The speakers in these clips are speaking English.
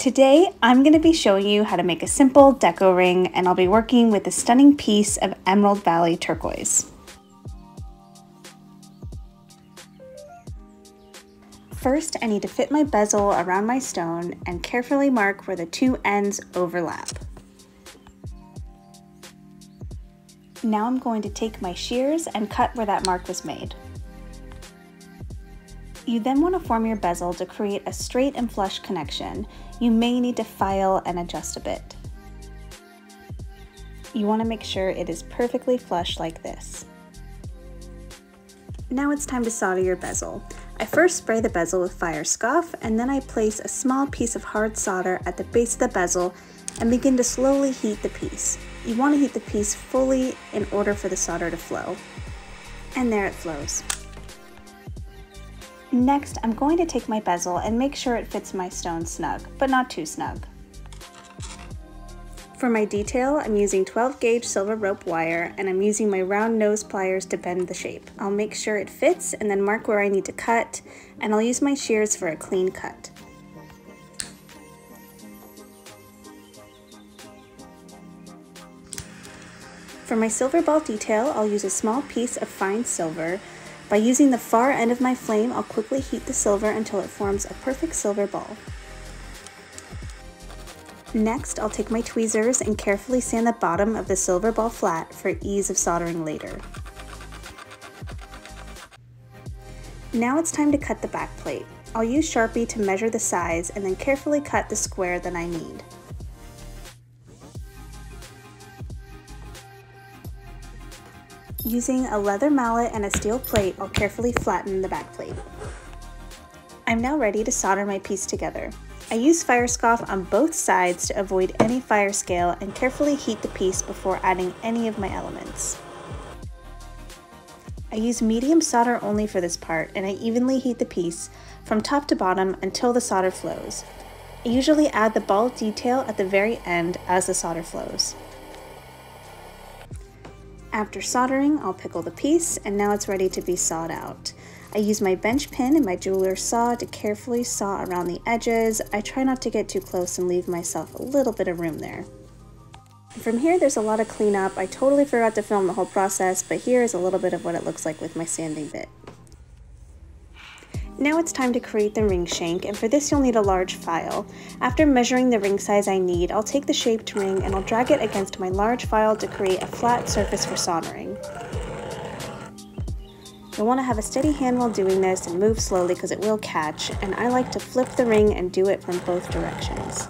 Today, I'm going to be showing you how to make a simple deco ring, and I'll be working with a stunning piece of Emerald Valley turquoise. First, I need to fit my bezel around my stone and carefully mark where the two ends overlap. Now I'm going to take my shears and cut where that mark was made. You then want to form your bezel to create a straight and flush connection. You may need to file and adjust a bit. You want to make sure it is perfectly flush like this. Now it's time to solder your bezel. I first spray the bezel with fire scoff, and then I place a small piece of hard solder at the base of the bezel and begin to slowly heat the piece. You want to heat the piece fully in order for the solder to flow. And there it flows. Next, I'm going to take my bezel and make sure it fits my stone snug, but not too snug. For my detail, I'm using 12 gauge silver rope wire, and I'm using my round nose pliers to bend the shape. I'll make sure it fits and then mark where I need to cut, and I'll use my shears for a clean cut. For my silver ball detail, I'll use a small piece of fine silver. By using the far end of my flame, I'll quickly heat the silver until it forms a perfect silver ball. Next, I'll take my tweezers and carefully sand the bottom of the silver ball flat for ease of soldering later. Now it's time to cut the back plate. I'll use Sharpie to measure the size and then carefully cut the square that I need. Using a leather mallet and a steel plate, I'll carefully flatten the back plate. I'm now ready to solder my piece together. I use fire scoff on both sides to avoid any fire scale and carefully heat the piece before adding any of my elements. I use medium solder only for this part, and I evenly heat the piece from top to bottom until the solder flows. I usually add the ball detail at the very end as the solder flows. After soldering, I'll pickle the piece, and now it's ready to be sawed out. I use my bench pin and my jeweler's saw to carefully saw around the edges. I try not to get too close and leave myself a little bit of room there. From here, there's a lot of cleanup. I totally forgot to film the whole process, but here is a little bit of what it looks like with my sanding bit. Now it's time to create the ring shank, and for this you'll need a large file. After measuring the ring size I need, I'll take the shaped ring and I'll drag it against my large file to create a flat surface for soldering. You'll want to have a steady hand while doing this and move slowly because it will catch, and I like to flip the ring and do it from both directions.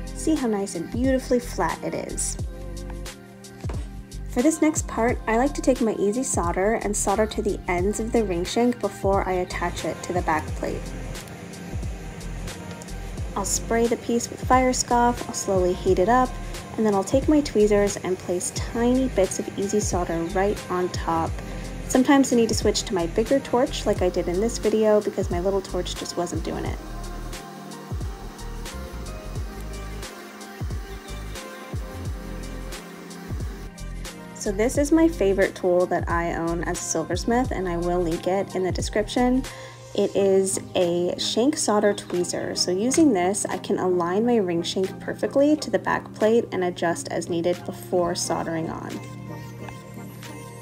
See how nice and beautifully flat it is. For this next part, I like to take my easy solder and solder to the ends of the ring shank before I attach it to the back plate. I'll spray the piece with fire scoff, I'll slowly heat it up, and then I'll take my tweezers and place tiny bits of easy solder right on top. Sometimes I need to switch to my bigger torch like I did in this video because my little torch just wasn't doing it. So this is my favorite tool that I own as a silversmith, and I will link it in the description. It is a shank solder tweezer. So using this, I can align my ring shank perfectly to the back plate and adjust as needed before soldering on.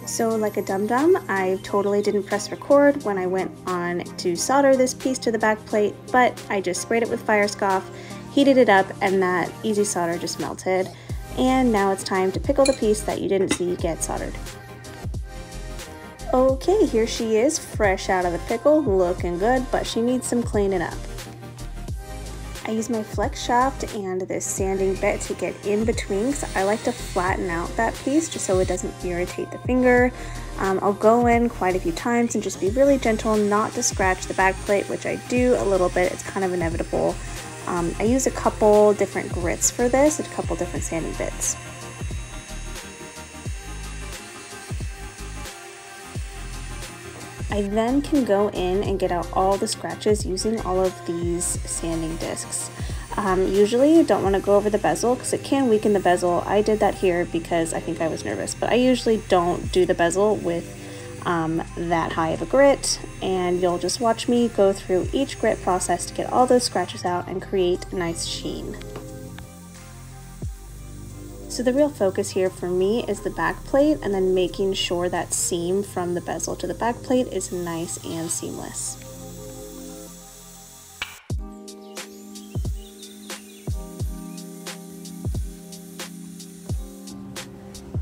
So like a dum-dum, I totally didn't press record when I went on to solder this piece to the back plate, but I just sprayed it with fire scoff, heated it up, and that easy solder just melted. And now it's time to pickle the piece that you didn't see get soldered. Okay, here she is, fresh out of the pickle, looking good, but she needs some cleaning up. I use my flex shaft and this sanding bit to get in between, because I like to flatten out that piece just so it doesn't irritate the finger. I'll go in quite a few times and just be really gentle not to scratch the back plate, which I do a little bit, it's kind of inevitable. I use a couple different grits for this, a couple different sanding bits. I then can go in and get out all the scratches using all of these sanding discs. Usually you don't want to go over the bezel because it can weaken the bezel. I did that here because I think I was nervous, but I usually don't do the bezel with that high of a grit, and you'll just watch me go through each grit process to get all those scratches out and create a nice sheen. So the real focus here for me is the back plate, and then making sure that seam from the bezel to the back plate is nice and seamless.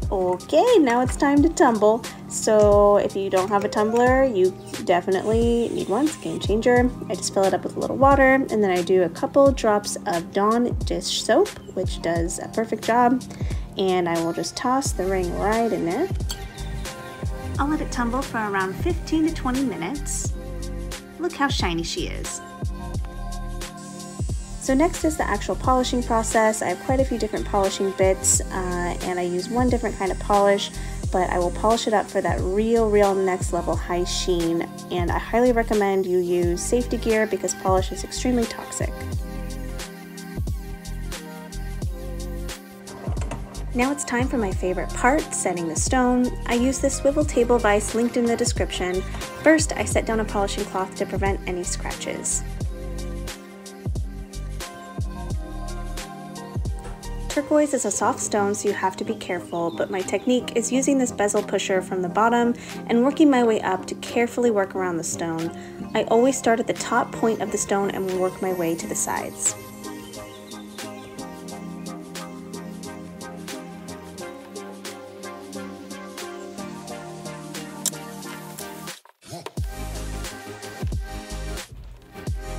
Okay, now it's time to tumble. So if you don't have a tumbler, you definitely need one. It's a game changer. I just fill it up with a little water, and then I do a couple drops of Dawn dish soap, which does a perfect job, and I will just toss the ring right in there. I'll let it tumble for around 15 to 20 minutes. Look how shiny she is. So next is the actual polishing process. I have quite a few different polishing bits, and I use one different kind of polish, but I will polish it up for that real next level high sheen, and I highly recommend you use safety gear because polish is extremely toxic. Now it's time for my favorite part, setting the stone. I use this swivel table vise linked in the description. First, I set down a polishing cloth to prevent any scratches. Turquoise is a soft stone, so you have to be careful, but my technique is using this bezel pusher from the bottom and working my way up to carefully work around the stone. I always start at the top point of the stone and work my way to the sides.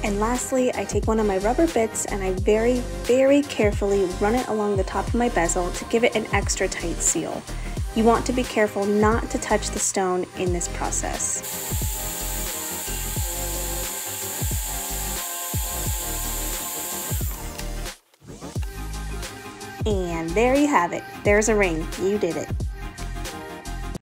And lastly, I take one of my rubber bits and I very carefully run it along the top of my bezel to give it an extra tight seal. You want to be careful not to touch the stone in this process. And there you have it. There's a ring. You did it.